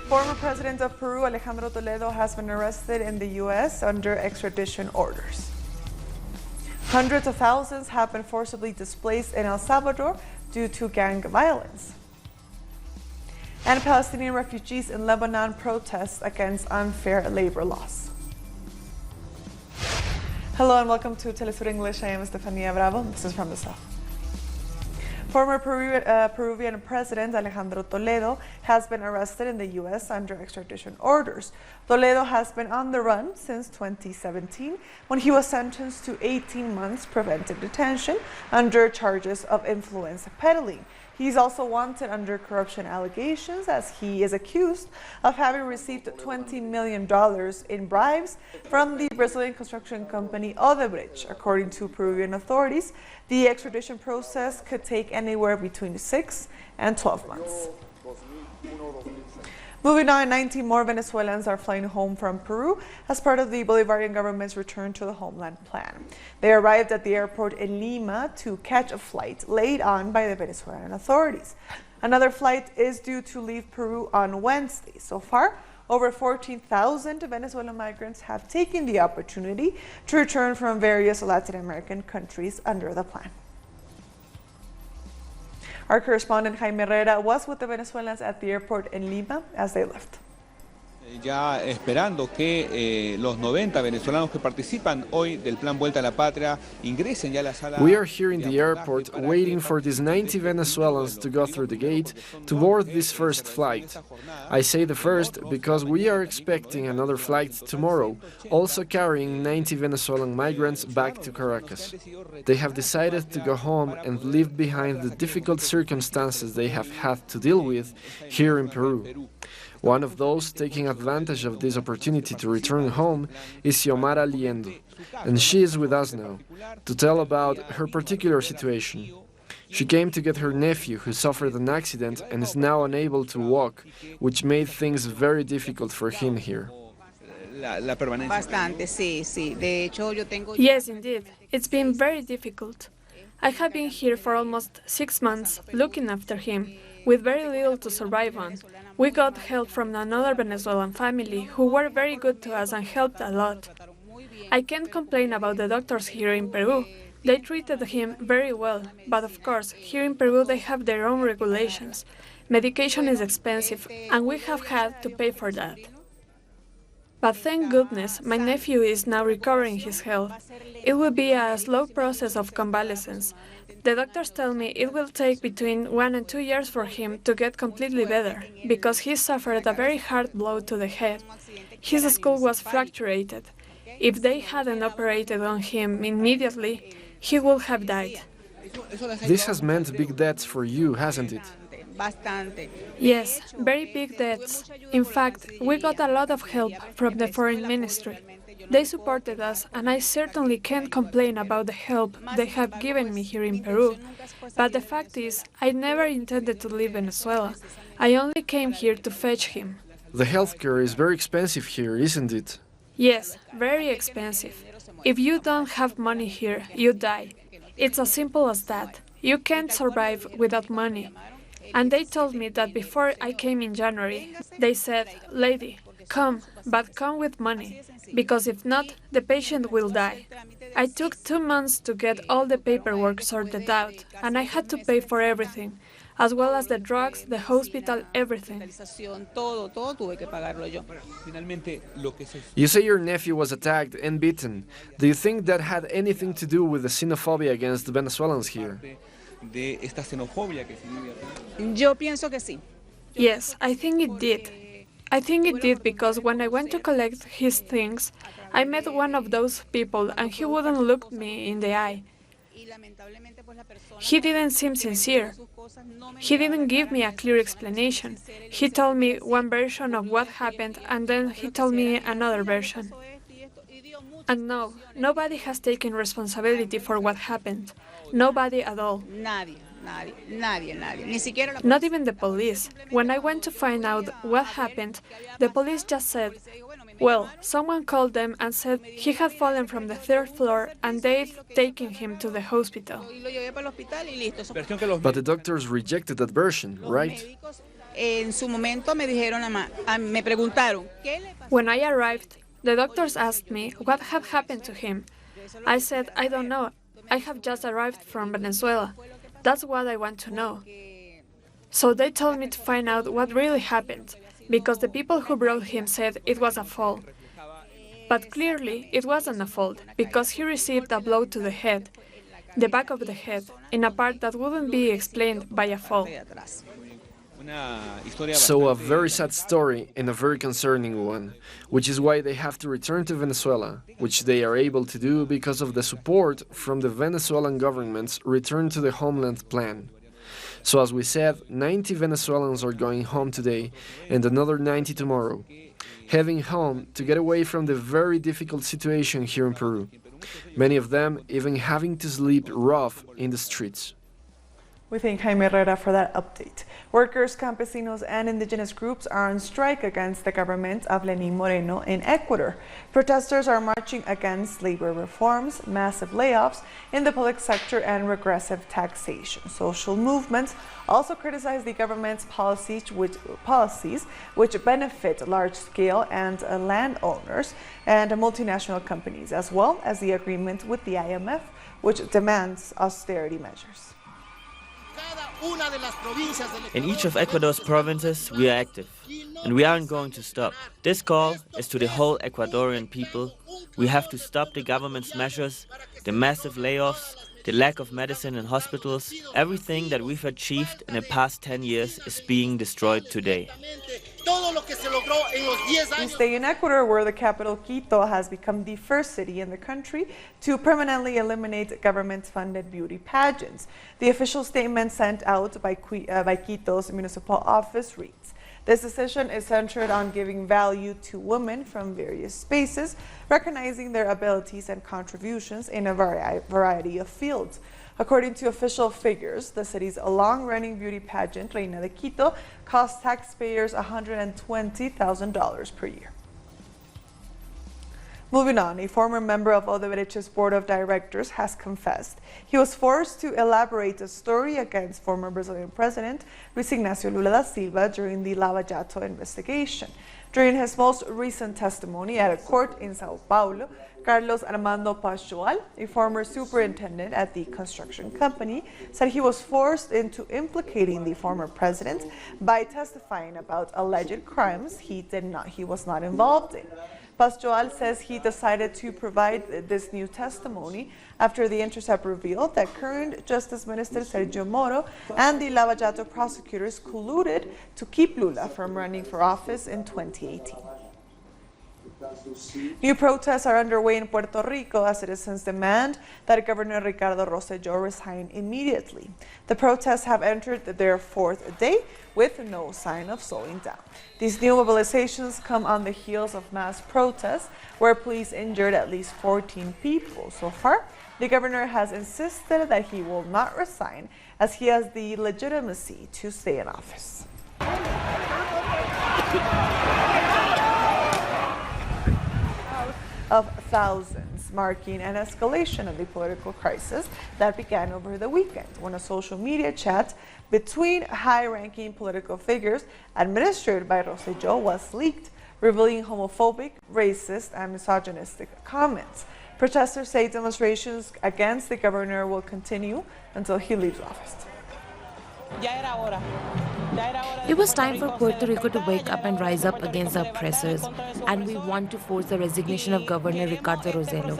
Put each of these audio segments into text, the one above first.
Former President of Peru, Alejandro Toledo, has been arrested in the U.S. under extradition orders. Hundreds of thousands have been forcibly displaced in El Salvador due to gang violence. And Palestinian refugees in Lebanon protest against unfair labor laws. Hello and welcome to Telesur English. I am Estefania Bravo. This is from the South. Former Peruvian President Alejandro Toledo has been arrested in the U.S. under extradition orders. Toledo has been on the run since 2017 when he was sentenced to 18 months preventive detention under charges of influence peddling. He's also wanted under corruption allegations as he is accused of having received $20 million in bribes from the Brazilian construction company Odebrecht. According to Peruvian authorities, the extradition process could take anywhere between 6 and 12 months. Moving on, 19 more Venezuelans are flying home from Peru as part of the Bolivarian government's return to the Homeland plan. They arrived at the airport in Lima to catch a flight laid on by the Venezuelan authorities. Another flight is due to leave Peru on Wednesday. So far, over 14,000 Venezuelan migrants have taken the opportunity to return from various Latin American countries under the plan. Our correspondent Jaime Herrera was with the Venezuelans at the airport in Lima as they left. Ya esperando que los 90 venezolanos que participan hoy del Plan Vuelta a la Patria ingresen ya a la sala. We are here in the airport waiting for these 90 Venezuelans to go through the gate to board this first flight. I say the first because we are expecting another flight tomorrow, also carrying 90 Venezuelan migrants back to Caracas. They have decided to go home and leave behind the difficult circumstances they have had to deal with here in Peru. One of those taking advantage of this opportunity to return home is Xiomara Liendo, and she is with us now to tell about her particular situation. She came to get her nephew who suffered an accident and is now unable to walk, which made things very difficult for him here. Yes, indeed. It's been very difficult. I have been here for almost 6 months looking after him, with very little to survive on. We got help from another Venezuelan family who were very good to us and helped a lot. I can't complain about the doctors here in Peru. They treated him very well, but of course, here in Peru they have their own regulations. Medication is expensive, and we have had to pay for that. But thank goodness, my nephew is now recovering his health. It will be a slow process of convalescence. The doctors tell me it will take between 1 and 2 years for him to get completely better, because he suffered a very hard blow to the head. His skull was fractured. If they hadn't operated on him immediately, he would have died. This has meant big debts for you, hasn't it? Yes, very big debts. In fact, we got a lot of help from the foreign ministry. They supported us, and I certainly can't complain about the help they have given me here in Peru. But the fact is, I never intended to leave Venezuela. I only came here to fetch him. The healthcare is very expensive here, isn't it? Yes, very expensive. If you don't have money here, you die. It's as simple as that. You can't survive without money. And they told me that before I came in January, they said, "Lady, come, but come with money, because if not, the patient will die." I took 2 months to get all the paperwork sorted out, and I had to pay for everything, as well as the drugs, the hospital, everything. You say your nephew was attacked and beaten. Do you think that had anything to do with the xenophobia against the Venezuelans here? Yes, I think it did. I think it did because when I went to collect his things, I met one of those people and he wouldn't look me in the eye. He didn't seem sincere. He didn't give me a clear explanation. He told me one version of what happened and then he told me another version. And no, nobody has taken responsibility for what happened. Nobody at all. Not even the police. When I went to find out what happened, the police just said, well, someone called them and said he had fallen from the 3rd floor and they'd taken him to the hospital. But the doctors rejected that version, right? en su momento me dijeron, me preguntaron, ¿qué le pasó? When I arrived, the doctors asked me what had happened to him. I said, I don't know. I have just arrived from Venezuela. That's what I want to know. So they told me to find out what really happened, because the people who brought him said it was a fall. But clearly, it wasn't a fall, because he received a blow to the head, the back of the head, in a part that wouldn't be explained by a fall. So a very sad story and a very concerning one, which is why they have to return to Venezuela, which they are able to do because of the support from the Venezuelan government's return to the Homeland plan. So as we said, 90 Venezuelans are going home today and another 90 tomorrow, heading home to get away from the very difficult situation here in Peru, many of them even having to sleep rough in the streets. We thank Jaime Herrera for that update. Workers, campesinos, and indigenous groups are on strike against the government of Lenín Moreno in Ecuador. Protesters are marching against labor reforms, massive layoffs in the public sector, and regressive taxation. Social movements also criticize the government's policies which benefit large-scale and landowners and multinational companies, as well as the agreement with the IMF, which demands austerity measures. In each of Ecuador's provinces, we are active, and we aren't going to stop. This call is to the whole Ecuadorian people. We have to stop the government's measures, the massive layoffs, the lack of medicine in hospitals. Everything that we've achieved in the past 10 years is being destroyed today. We stay in Ecuador, where the capital Quito has become the first city in the country to permanently eliminate government-funded beauty pageants. The official statement sent out by Quito's municipal office reads, "This decision is centered on giving value to women from various spaces, recognizing their abilities and contributions in a variety of fields." According to official figures, the city's long-running beauty pageant, Reina de Quito, cost taxpayers $120,000 per year. Moving on, a former member of Odeberech's board of directors has confessed he was forced to elaborate a story against former Brazilian president Luis Ignacio Lula da Silva during the Lava Jato investigation. During his most recent testimony at a court in Sao Paulo, Carlos Armando Pascual, a former superintendent at the construction company, said he was forced into implicating the former president by testifying about alleged crimes he was not involved in. Pascual says he decided to provide this new testimony after The Intercept revealed that current Justice Minister Sergio Moro and the Lava Jato prosecutors colluded to keep Lula from running for office in 2018. New protests are underway in Puerto Rico as citizens demand that Governor Ricardo Rosselló resign immediately. The protests have entered their fourth day with no sign of slowing down. These new mobilizations come on the heels of mass protests where police injured at least 14 people. So far, the governor has insisted that he will not resign as he has the legitimacy to stay in office. Of thousands, marking an escalation of the political crisis that began over the weekend when a social media chat between high-ranking political figures administered by Rosselló was leaked, revealing homophobic, racist, and misogynistic comments. Protesters say demonstrations against the governor will continue until he leaves office. It was time for Puerto Rico to wake up and rise up against the oppressors, and we want to force the resignation of Governor Ricardo Rosselló.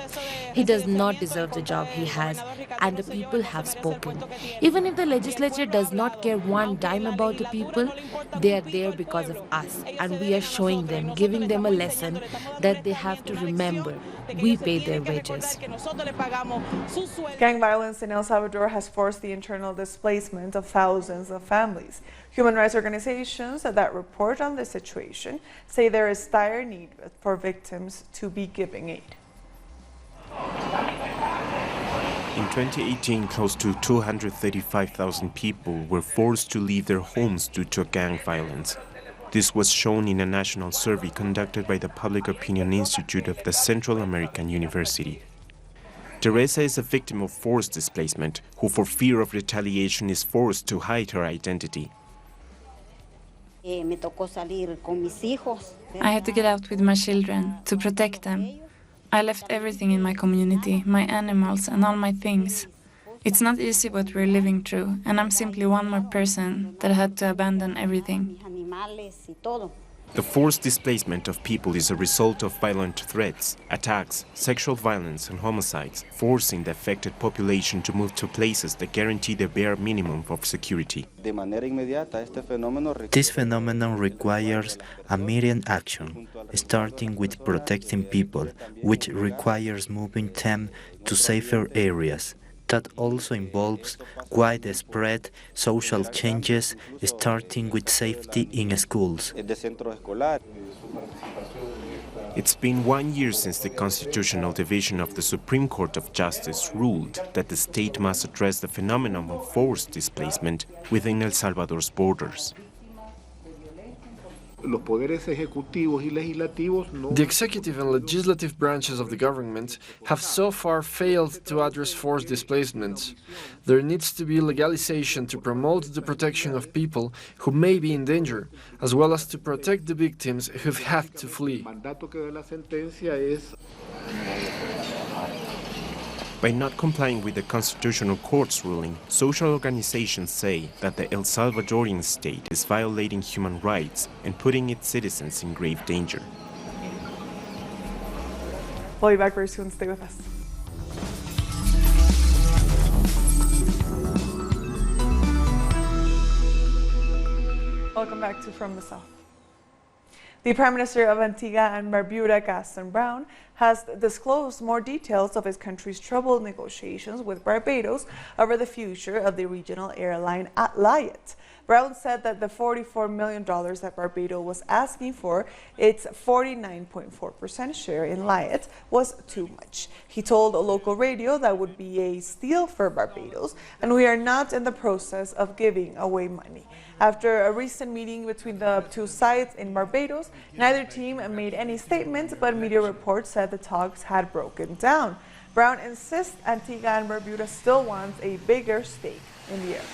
He does not deserve the job he has, and the people have spoken. Even if the legislature does not care one dime about the people, they are there because of us, and we are showing them, giving them a lesson that they have to remember. We pay their wages. Gang violence in El Salvador has forced the internal displacement of thousands of families. Human rights organizations that report on the situation say there is dire need for victims to be giving aid. In 2018, close to 235,000 people were forced to leave their homes due to gang violence. This was shown in a national survey conducted by the Public Opinion Institute of the Central American University. Teresa is a victim of forced displacement, who for fear of retaliation is forced to hide her identity. I had to get out with my children to protect them. I left everything in my community, my animals and all my things. It's not easy what we're living through, and I'm simply one more person that had to abandon everything. The forced displacement of people is a result of violent threats, attacks, sexual violence and homicides, forcing the affected population to move to places that guarantee the bare minimum of security. This phenomenon requires immediate action, starting with protecting people, which requires moving them to safer areas. That also involves widespread social changes, starting with safety in schools. It's been 1 year since the Constitutional Division of the Supreme Court of Justice ruled that the state must address the phenomenon of forced displacement within El Salvador's borders. The executive and legislative branches of the government have so far failed to address forced displacement. There needs to be legalization to promote the protection of people who may be in danger, as well as to protect the victims who've had to flee. By not complying with the Constitutional Court's ruling, social organizations say that the El Salvadorian state is violating human rights and putting its citizens in grave danger. We'll be back very soon. Stay with us. Welcome back to From the South. The Prime Minister of Antigua and Barbuda, Gaston Brown, has disclosed more details of his country's troubled negotiations with Barbados over the future of the regional airline Alliance. Brown said that the $44 million that Barbados was asking for its 49.4% share in Alliance was too much. He told a local radio that would be a steal for Barbados, and we are not in the process of giving away money. After a recent meeting between the two sides in Barbados, neither team made any statements, but media reports said the talks had broken down. Brown insists Antigua and Barbuda still wants a bigger stake in the area.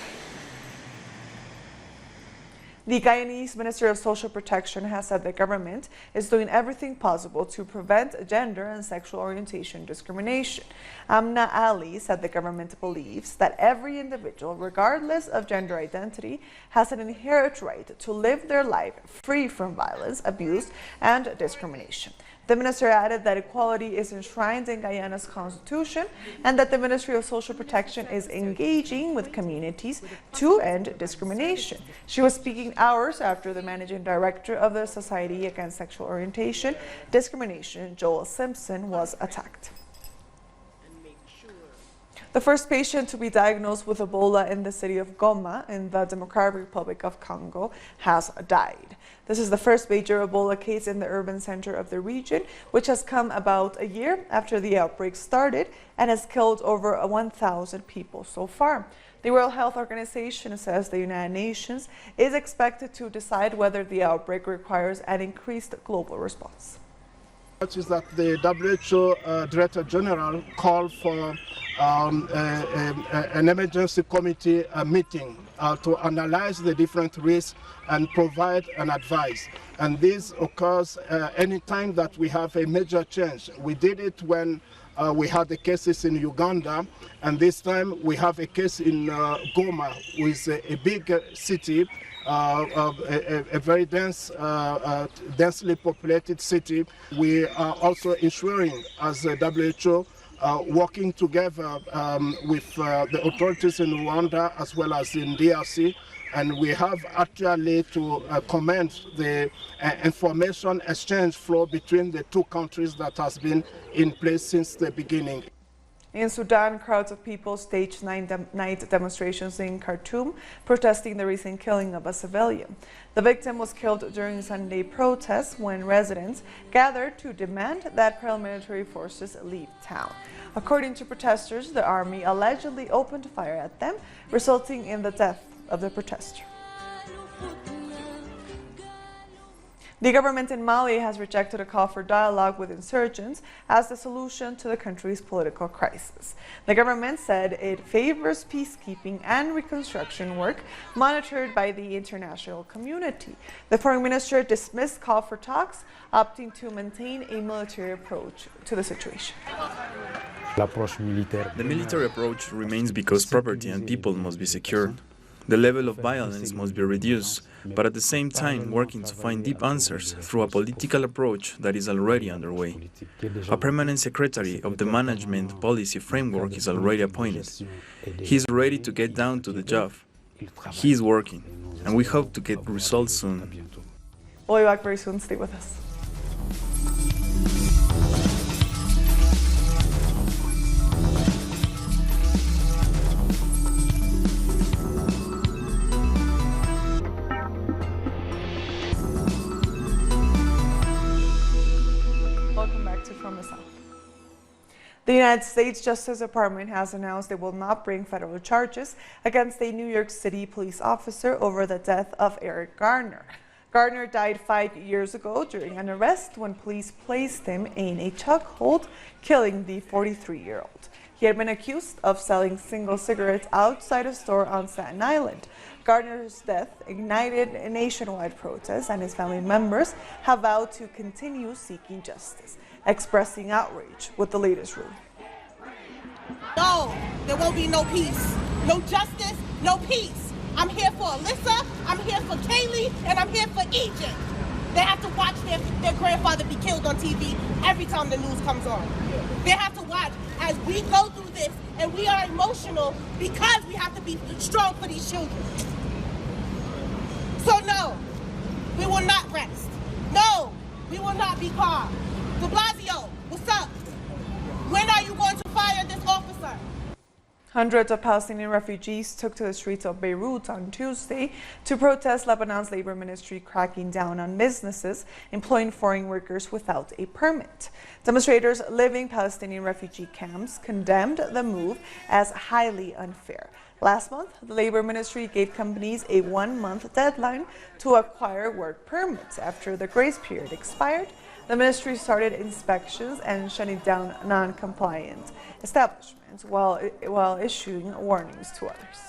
The Guyanese Minister of Social Protection has said the government is doing everything possible to prevent gender and sexual orientation discrimination. Amna Ali said the government believes that every individual, regardless of gender identity, has an inherent right to live their life free from violence, abuse, and discrimination. The minister added that equality is enshrined in Guyana's constitution and that the Ministry of Social Protection is engaging with communities to end discrimination. She was speaking hours after the managing director of the Society Against Sexual Orientation Discrimination, Joel Simpson, was attacked. The first patient to be diagnosed with Ebola in the city of Goma in the Democratic Republic of Congo has died. This is the first major Ebola case in the urban center of the region, which has come about a year after the outbreak started and has killed over 1,000 people so far. The World Health Organization says the United Nations is expected to decide whether the outbreak requires an increased global response. Is that the WHO Director General called for an emergency committee meeting to analyze the different risks and provide an advice. And this occurs anytime that we have a major change. We did it when we had the cases in Uganda, and this time we have a case in Goma, which is a big city, a very densely populated city. We are also ensuring, as the WHO, working together with the authorities in Rwanda as well as in DRC, and we have actually to commend the information exchange flow between the two countries that has been in place since the beginning. In Sudan, crowds of people staged night demonstrations in Khartoum, protesting the recent killing of a civilian. The victim was killed during Sunday protests when residents gathered to demand that paramilitary forces leave town. According to protesters, the army allegedly opened fire at them, resulting in the death of the protester. The government in Mali has rejected a call for dialogue with insurgents as the solution to the country's political crisis. The government said it favors peacekeeping and reconstruction work monitored by the international community. The foreign minister dismissed call for talks, opting to maintain a military approach to the situation. The military approach remains because property and people must be secured. The level of violence must be reduced, but at the same time working to find deep answers through a political approach that is already underway. A permanent secretary of the management policy framework is already appointed. He is ready to get down to the job. He is working, and we hope to get results soon. We'll be back very soon. Stay with us. The United States Justice Department has announced it will not bring federal charges against a New York City police officer over the death of Eric Garner. Garner died 5 years ago during an arrest when police placed him in a chokehold, killing the 43-year-old. He had been accused of selling single cigarettes outside a store on Staten Island. Garner's death ignited a nationwide protest, and his family members have vowed to continue seeking justice, expressing outrage with the latest ruling. No, there won't be no peace, no justice, no peace. I'm here for Alyssa, I'm here for Kaylee, and I'm here for Egypt. They have to watch their grandfather be killed on TV every time the news comes on. They have to watch as we go through this, and we are emotional because we have to be strong for these children. So no, we will not rest. No, we will not be calm. De Blasio, what's up? When are you going to fire this officer? Hundreds of Palestinian refugees took to the streets of Beirut on Tuesday to protest Lebanon's labor ministry cracking down on businesses employing foreign workers without a permit. Demonstrators living Palestinian refugee camps condemned the move as highly unfair. Last month, the labor ministry gave companies a 1-month deadline to acquire work permits. After the grace period expired, the ministry started inspections and shutting down non-compliant establishments while issuing warnings to others.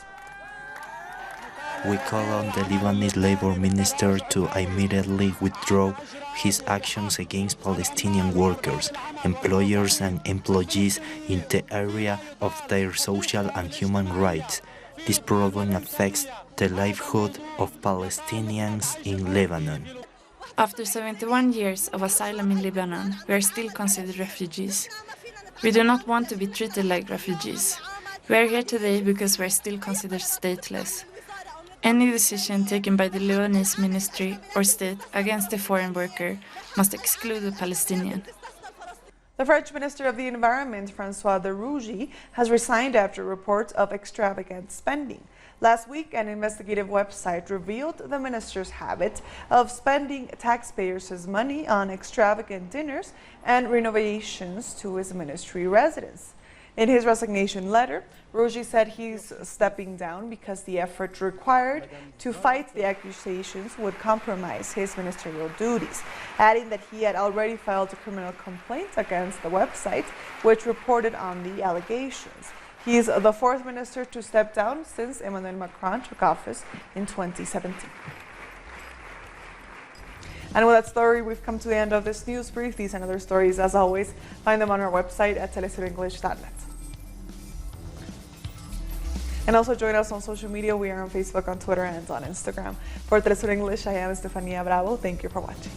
We call on the Lebanese labor minister to immediately withdraw his actions against Palestinian workers, employers and employees in the area of their social and human rights. This problem affects the livelihood of Palestinians in Lebanon. After 71 years of asylum in Lebanon, we are still considered refugees. We do not want to be treated like refugees. We are here today because we are still considered stateless. Any decision taken by the Lebanese ministry or state against a foreign worker must exclude the Palestinian. The French Minister of the Environment, François de Rugy, has resigned after reports of extravagant spending. Last week, an investigative website revealed the minister's habit of spending taxpayers' money on extravagant dinners and renovations to his ministry residence. In his resignation letter, Rugy said he's stepping down because the effort required to fight the accusations would compromise his ministerial duties, adding that he had already filed a criminal complaint against the website, which reported on the allegations. He is the fourth minister to step down since Emmanuel Macron took office in 2017. And with that story, we've come to the end of this news brief. These and other stories, as always, find them on our website at telesurenglish.net. And also join us on social media. We are on Facebook, on Twitter, and on Instagram. For Telesur English, I am Estefania Bravo. Thank you for watching.